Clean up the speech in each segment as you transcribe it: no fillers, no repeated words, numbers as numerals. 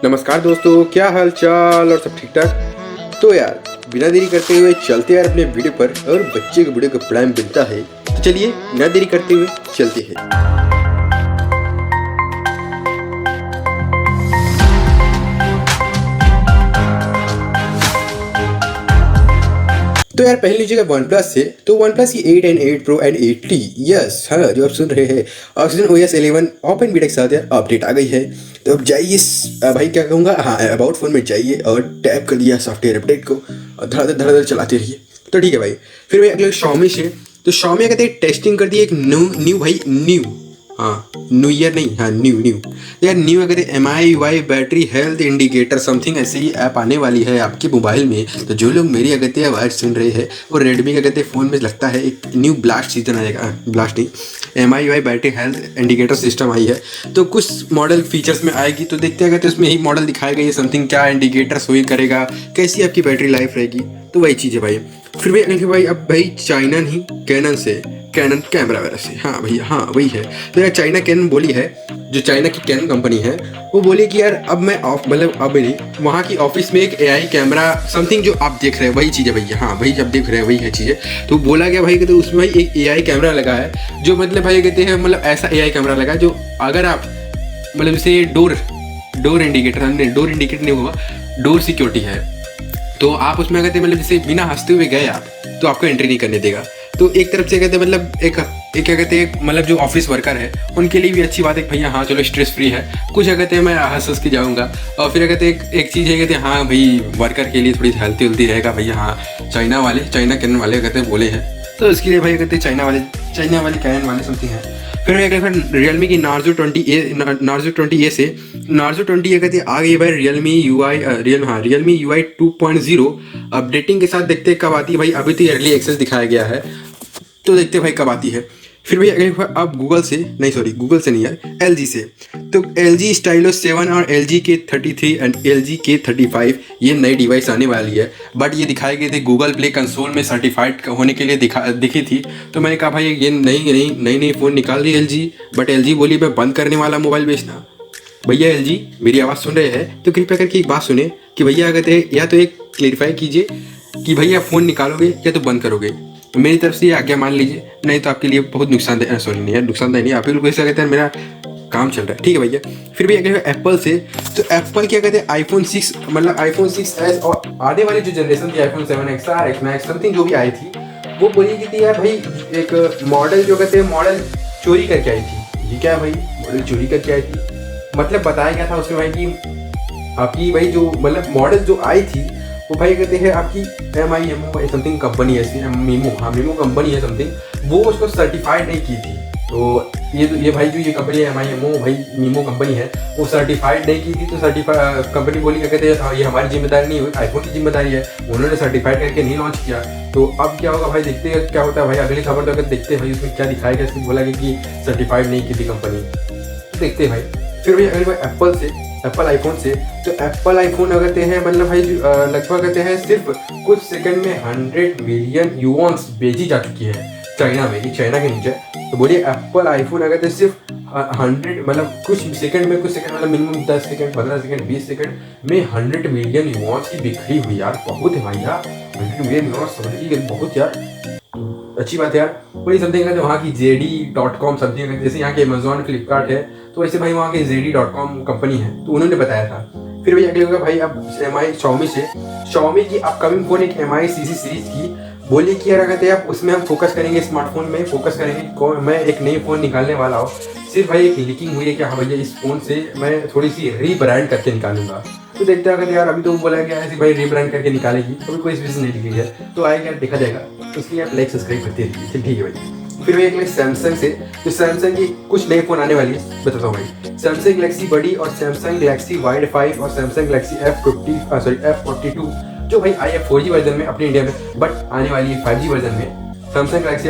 नमस्कार दोस्तों, क्या हाल चाल और सब ठीक ठाक। तो यार बिना देरी करते हुए चलते यार अपने वीडियो पर। और बच्चे को वीडियो का पढ़ाई मिलता है तो चलिए बिना देरी करते हुए चलते हैं। तो यार पहले लीजिएगा वन प्लस से। तो वन प्लस की 8 and 8 pro and 8T, yes हाँ जो आप सुन रहे हैं, ऑक्सीजन OS 11 ओपन बीटा के साथ यार अपडेट आ गई है। तो अब जाइए भाई क्या कहूँगा, हाँ अबाउट फोन में जाइए और टैप कर दिया सॉफ्टवेयर अपडेट को और धड़ाधड़ चलाते रहिए। तो ठीक है भाई। फिर भाई अगले Xiaomi से। तो Xiaomi कहते हैं टेस्टिंग कर दी एक न्यू भाई न्यू, हाँ न्यू ईयर नहीं, हाँ न्यू यार न्यू अगर MIUI battery health indicator something ऐसे ही ऐप आने वाली है आपके मोबाइल में। तो जो लोग मेरी अगत्य आवाज़ सुन रहे हैं वो रेडमी का कहते फ़ोन में लगता है एक न्यू ब्लास्ट सीजन आएगा, ब्लास्ट नहीं MIUI battery health indicator system आई है। तो कुछ मॉडल फीचर्स में आएगी, तो देखते हैं उसमें ही मॉडल दिखाया गया समथिंग क्या इंडिकेटर शो करेगा, कैसी आपकी बैटरी लाइफ रहेगी। तो वही चीज़ है भाई। फिर भाई अब भाई चाइना नहीं कैनन से, कैनन कैमरा वगैरह से, हाँ भैया हाँ वही है। तो यार चाइना कैनन बोली है, जो चाइना की कैनन कंपनी है वो बोली कि यार अब मैं मतलब अब नहीं, वहाँ की ऑफिस में एक AI कैमरा समथिंग जो आप देख रहे हैं वही चीज़ है भैया, हाँ वही जब देख रहे हैं वही है चीज़ें। तो बोला गया भाई कि उसमें भाई एक AI कैमरा लगा है जो मतलब भाई कहते हैं मतलब ऐसा AI कैमरा लगा जो अगर आप मतलब जैसे डोर इंडिकेटर नहीं होगा, डोर सिक्योरिटी है, तो आप उसमें कहते मतलब जैसे बिना हंसते हुए गए आप तो आपको एंट्री नहीं करने देगा। तो एक तरफ से कहते मतलब एक क्या कहते हैं मतलब जो ऑफिस वर्कर है उनके लिए भी अच्छी बात है भैया हाँ चलो स्ट्रेस फ्री है, कुछ कहते हैं मैं हंस के जाऊँगा। और फिर कहते हैं एक चीज़ है कहते हैं हाँ भाई वर्कर के लिए थोड़ी हेल्थी उल्थी रहेगा भैया, हाँ चाइना कैनन वाले कहते हैं बोले हैं, तो इसके लिए भाई कहते हैं चाइना वाले कैनन वाले समथिंग है। फिर रियलमी की नार्जो 20A से नार्जो 20A कहते हैं आ गई भाई रियलमी UI 2.0 अपडेटिंग के साथ। देखते हैं कब आती है भाई, अभी तो अर्ली एक्सेस दिखाया गया है तो देखते हैं भाई कब आती है। फिर भाई अगले अब गूगल से नहीं यार LG से। तो LG स्टाइलो 7 और LG K33 and LG K35 ये नई डिवाइस आने वाली है, बट ये दिखाए गए थे गूगल प्ले कंसोल में सर्टिफाइड होने के लिए दिखी थी। तो मैंने कहा भाई ये नई फ़ोन निकाल रही LG, बट LG बोली मैं बंद करने वाला मोबाइल बेचना। भैया LG मेरी आवाज़ सुन रहे हैं तो कृपया करके एक बात सुने कि भैया कहते हैं या तो एक क्लेरिफाई कीजिए कि भैया फ़ोन निकालोगे या तो बंद करोगे। मेरी तरफ से ये आज्ञा मान लीजिए, नहीं तो आपके लिए बहुत नुकसानदेह, सॉरी नहीं यार नुकसानदेह नहीं, आप लोग ऐसा कहते हैं मेरा काम चल रहा है, ठीक है भैया। फिर भी अगर एप्पल से, तो एप्पल क्या कहते हैं iPhone 6 मतलब iPhone 6s और आने वाली जो जनरेशन थी iPhone 7XR X Max something जो भी आई थी वो बोली कि थी यार भाई एक मॉडल जो कहते हैं मॉडल चोरी करके आई थी। ये क्या भाई मॉडल चोरी करके आई थी, मतलब बताया गया था उसमें भाई कि आपकी भाई जो मतलब मॉडल जो आई थी वो भाई कहते हैं आपकी MIMO समथिंग कंपनी है, मीमो कंपनी है समथिंग, वो उसको सर्टिफाइड नहीं की थी। तो ये भाई जो ये कंपनी है MIMO भाई मीमो कंपनी है वो सर्टिफाइड नहीं की थी। तो सर्टिफाइड कंपनी बोली क्या कहते हैं ये हमारी जिम्मेदारी नहीं हुई, आईफोन की जिम्मेदारी है, उन्होंने सर्टिफाइड करके नहीं लॉन्च किया। तो अब क्या होगा भाई देखते हैं क्या होता है भाई। अगली खबर तो अगर देखते हैं भाई उसमें क्या दिखाएगा, इसमें बोला गया कि सर्टिफाइड नहीं की थी कंपनी, देखते हैं भाई। फिर भाई अगर भाई एप्पल आईफोन से, तो एप्पल आईफोन कहते हैं मतलब भाई लगभग कहते हैं सिर्फ कुछ सेकंड में 100 मिलियन यूवॉन्स बेची जा चुकी है चाइना में, ये चाइना के नीचे। तो बोलिए एप्पल आईफोन अगर सिर्फ 100 मतलब कुछ सेकंड मतलब मिनिमम 10 सेकंड 15 सेकंड 20 सेकंड में 100 मिलियन यूवॉन्स की बिक्री हुई यार, बहुत है भाई यार 100 मिलियन यूवॉन्स समझिए बहुत यार अच्छी बात है यार। वही समथिंग है वहाँ की JD.com समथिंग, जैसे यहाँ के अमेजोन फ्लिपकार्ट है तो वैसे भाई वहाँ के JD.com कंपनी है तो उन्होंने बताया था। फिर भाई अगले होगा भाई अब Xiaomi की अपकमिंग फ़ोन एक MI CC सीरीज़ की बोली कि यार कहते हैं आप उसमें हम फोकस करेंगे, स्मार्टफोन में फोकस करेंगे, मैं एक नई फ़ोन निकालने वाला हूँ। सिर्फ भाई एक लीकिंग हुई है कि हाँ भैया इस फ़ोन से मैं थोड़ी सी रीब्रांड करके निकालूंगा। तो देखते हैं यार अभी तो बोला गया ऐसे भाई रीब्रांड करके निकालेगी, अभी कोई स्पेशल नहीं लिखी है तो आएगा देखा जाएगा, तो इसलिए आप लाइक सब्सक्राइब करते रहिए, ठीक है भाई। फिर भाई एक सैमसंग से, तो सैमसंग की कुछ नए फ़ोन आने वाली है बताता हूँ भाई। सैमसंग गैलेक्सी बडी और सैमसंग गैलेक्सी वाइड 5 और सैमसंग गैलेक्सी F42 जो भाई आई है 4G वर्जन में अपने इंडिया में, बट आने वाली है 5G वर्जन में। सैमसंग गैलेक्सी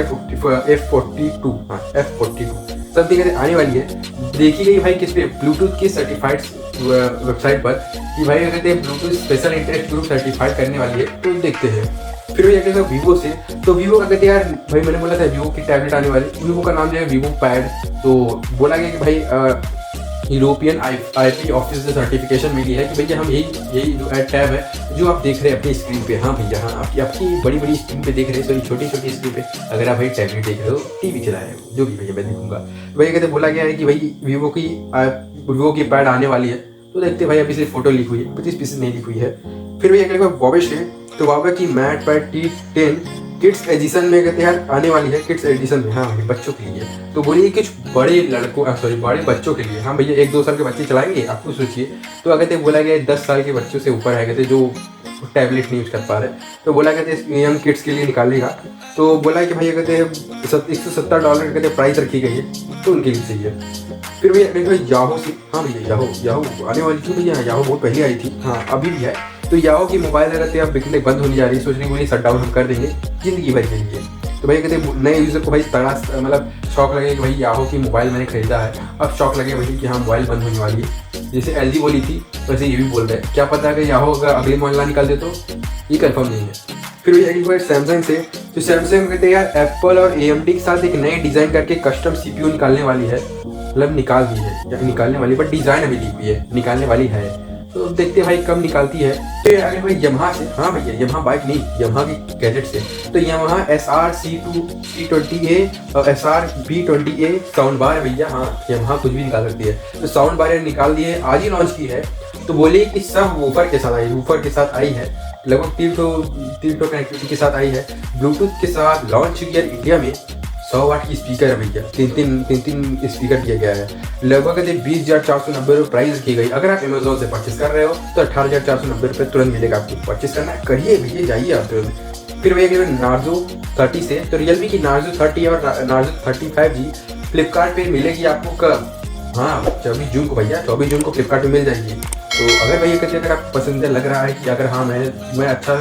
F42 समथिंग आने वाली है। देखी गई भाई किस पे, ब्लूटूथ के सर्टिफाइड वेबसाइट पर कि भाई अगर कहते हैं Bluetooth special interest group certified करने वाली है, तो देखते हैं। फिर भाई अगर वीवो से, तो वीवो का कहते हैं यार भाई मैंने बोला था वीवो की टैबलेट आने वाली, वीवो का नाम जो है वीवो पैड। तो बोला गया कि भाई यूरोपियन IP ऑफिस से सर्टिफिकेशन मिली है कि भैया हम यही टैब है जो आप देख रहे हैं अपनी स्क्रीन पे। हाँ भैया हाँ, आपकी बड़ी बड़ी स्क्रीन पे देख रहे हैं, सॉरी छोटी छोटी स्क्रीन पे। अगर आप भाई टैबलेट देख रहे हो, टीवी चला रहे हो, जो भी भैया मैं देखूंगा। भैया कहते बोला गया है कि भाई वीवो की पैड आने वाली है। तो देखते भाई अभी सिर्फ फोटो लीक हुई है, 25 पीसेस नहीं लीक हुई है। फिर भैया अगले हुआवे से, तो हुआवे की mat pad T10 kids addition में कहते हैं आने वाली है, किड्स एडिशन में। हाँ भाई बच्चों के लिए, तो बोलिए कुछ बड़े बड़े बच्चों के लिए। हाँ भैया 1-2 साल के बच्चे चलाएंगे, आप कुछ सोचिए। तो कहते बोला गया 10 साल के बच्चों से ऊपर है कहते जो टैबलेट नहीं यूज कर पा रहे, तो बोला कहते यंग किड्स के लिए निकालेगा। तो बोला कि भैया कहते $170 कहते प्राइस रखी गई है, तो उनके लिए चाहिए। फिर भैया याहो से, हाँ भैया याहो आने वाली थी भैया, याहो बहुत पहले आई थी, हाँ अभी भी है। तो याहो की मोबाइल रहते अब बिकने बंद होने जा रही है, सोच रही बोली शट डाउन हम कर देंगे जिंदगी भर के लिए। तो भैया कहते नए यूजर को भाई बड़ा मतलब शौक लगे कि भाई याहो की मोबाइल मैंने खरीदा है, अब शौक लगे भाई कि हाँ मोबाइल बंद होने वाली है। जैसे LG बोली थी वैसे ये भी बोल रहे हैं, क्या पता है कि याहो अगर अगले मॉडल निकाल दे तो, ये कंफर्म नहीं है। फिर भैया एक बार सैमसंग से, तो सैमसंग कहते यार एप्पल और AMD के साथ एक नए डिज़ाइन करके कस्टम CPU निकालने वाली है, मतलब निकाल दी है या निकालने वाली, बट डिज़ाइन अभी ली हुई है, निकालने वाली है। तो देखते भाई कब निकालती है। फिर आगे भाई यमहा से, हाँ भैया यमहा बाइक नहीं, यमहा की गैजेट से, तो यमहा SR C20A और SR B20A साउंड बार भैया, हाँ यमहा कुछ भी निकाल सकती है। तो साउंड बार निकाल दी है, आज ही लॉन्च की है। तो बोले कि सब वूफर के साथ आई, वूफर के साथ आई है, लगभग 3 कनेक्टिविटी के साथ आई है, ब्लूटूथ के साथ लॉन्च हुई है इंडिया में। 100 वाट की स्पीकर है भैया, तीन स्पीकर दिया गया है। लगभग 20,490 रुपये प्राइस की गई। अगर आप अमेजोन से परचेस कर रहे हो तो 18,490 रुपये तुरंत मिलेगा। आपको परचेस करना है, करिए भैया, जाइए आप तुरंत। फिर भैया नार्जो 30 से, तो रियलमी की नार्जो 30 और नार्जो 35G फ्लिपकार्ट पे मिलेगी आपको कब? हाँ 24 जून को भैया, 24 जून को फ्लिपकार्ट पे मिल जाएगी। तो अगर भैया कहते अगर आप पसंद लग रहा है कि अगर हाँ मैं अच्छा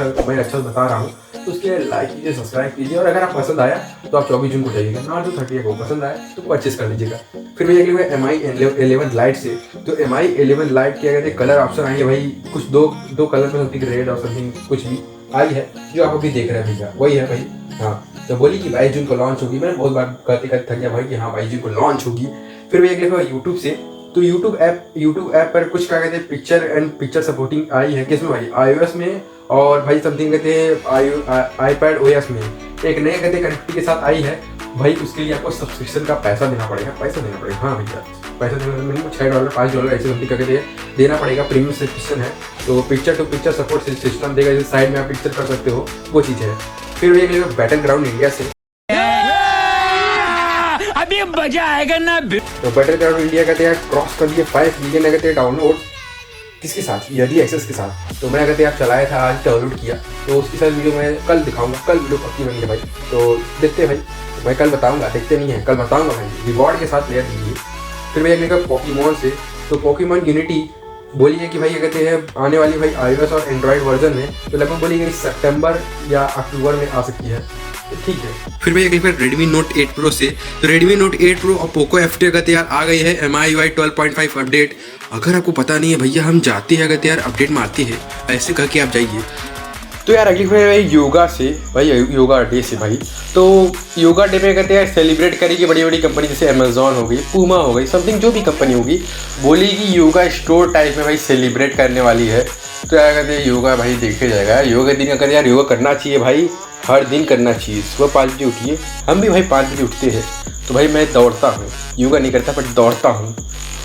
बता रहा हूँ, तो उसके लाइक कीजिए, सब्सक्राइब कीजिए, और अगर आप पसंद आया तो आप 24 जून को जाइएगा। नार्जो 30 को पसंद आया तो परचेस कर लीजिएगा। फिर भैया अगले MI 11 लाइट से, तो MI 11 लाइट क्या कहते हैं कलर ऑप्शन आई है भाई, कुछ दो कलर में समथिंग रेड और समथिंग कुछ भी आई है, जो आप अभी देख रहे हैं भैया वही है भाई। हाँ तो बोली कि 22 जून को लॉन्च होगी, मैंने बहुत बार कहते थक गया भाई कि हाँ 22 जून को लॉन्च होगी। फिर भैया अगले यूट्यूब से, तो यूट्यूब ऐप पर कुछ क्या कहते हैं पिक्चर सपोर्टिंग आई है, किसमें भाई iOS में, और भाई समथिंग कहते हैं iPad OS में एक नए कहते हैं कनेक्टिविटी के साथ आई है भाई। उसके लिए आपको सब्सक्रिप्शन का पैसा देना पड़ेगा। हाँ भैया पैसा देना, मिनिमम $6 $5 ऐसे समथिंग कहते हैं देना पड़ेगा। प्रीमियम सब्सक्रिप्शन है, तो picture to picture support system देगा, जैसे साइड में आप पिक्चर कर सकते हो, वो चीज़ है। फिर भैया बैटलग्राउंड इंडिया से, अभी मजा आएगा ना। तो बैटलग्राउंड इंडिया कहते हैं क्रॉस कर दिए 5 मिलियन कहते हैं डाउनलोड, किसके साथ? अर्ली एक्सेस के साथ। तो मैं कहते हैं आप चलाया था, आज डाउनलोड किया, तो उसके साथ वीडियो मैं कल दिखाऊंगा, कल वीडियो पक्की बनी है भाई। तो देखते हैं भाई, मैं कल बताऊंगा, देखते नहीं है कल बताऊंगा भाई, रिवॉर्ड के साथ प्लेयर दीजिए। फिर भैया अगले पोकेमॉन से, तो पोकेमॉन यूनिटी बोलिए कि भाई कहते हैं आने वाली भाई iOS और एंड्रॉइड वर्जन में, तो लगभग बोलिए सितंबर या अक्टूबर में आ सकती है, ठीक है। फिर भैया अगली बार Redmi Note 8 Pro से, तो Redmi Note 8 Pro और Poco F2 कहते यार आ गई है MIUI 12.5 अपडेट। अगर आपको पता नहीं है भैया, हम जाते हैं कहते यार अपडेट मारती है, ऐसे कह के आप जाइए। तो यार अगली बार भाई योगा से, भाई योगा डे से भाई, तो योगा डे में कहते हैं सेलिब्रेट करेगी बड़ी बड़ी कंपनी, जैसे अमेजोन हो गई, पूमा हो गई, समथिंग जो भी कंपनी होगी, बोलेगी योगा स्टोर टाइप में भाई सेलिब्रेट करने वाली है। तो यार कहते हैं योगा भाई देखे जाएगा, योगा दिन अगर यार योगा करना चाहिए भाई, हर दिन करना चाहिए। सुबह 5 बजे उठिए, हम भी भाई 5 बजे उठते हैं, तो भाई मैं दौड़ता हूँ, योगा नहीं करता बट दौड़ता हूँ,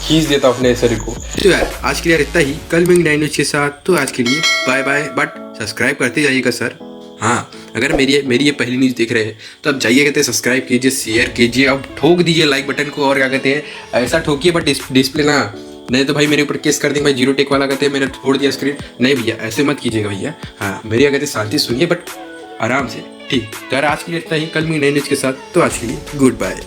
खींच देता हूँ अपने शरीर को। तो यार आज के लिए इतना ही, कल मिलेंगे नई न्यूज़ के साथ। तो आज के लिए बाय बाय, बट सब्सक्राइब करते जाइएगा सर। हाँ अगर मेरी ये पहली न्यूज़ देख रहे हैं तो अब जाइए कहते हैं सब्सक्राइब कीजिए, शेयर कीजिए, अब ठोक दीजिए लाइक बटन को, और क्या कहते हैं ऐसा ठोकिए बट डिस्प्ले ना, नहीं तो भाई मेरे ऊपर केस कर देंगे भाई, जीरो टेक वाला कहते हैं मैंने छोड़ दिया स्क्रीन। नहीं भैया ऐसे मत कीजिएगा भैया। हाँ मेरी कहते हैं शांति सुनिए बट आराम से, ठीक। तो यार आज के लिए इतना ही, कल मिलेंगे नई न्यूज़ के साथ। तो आज के लिए गुड बाय।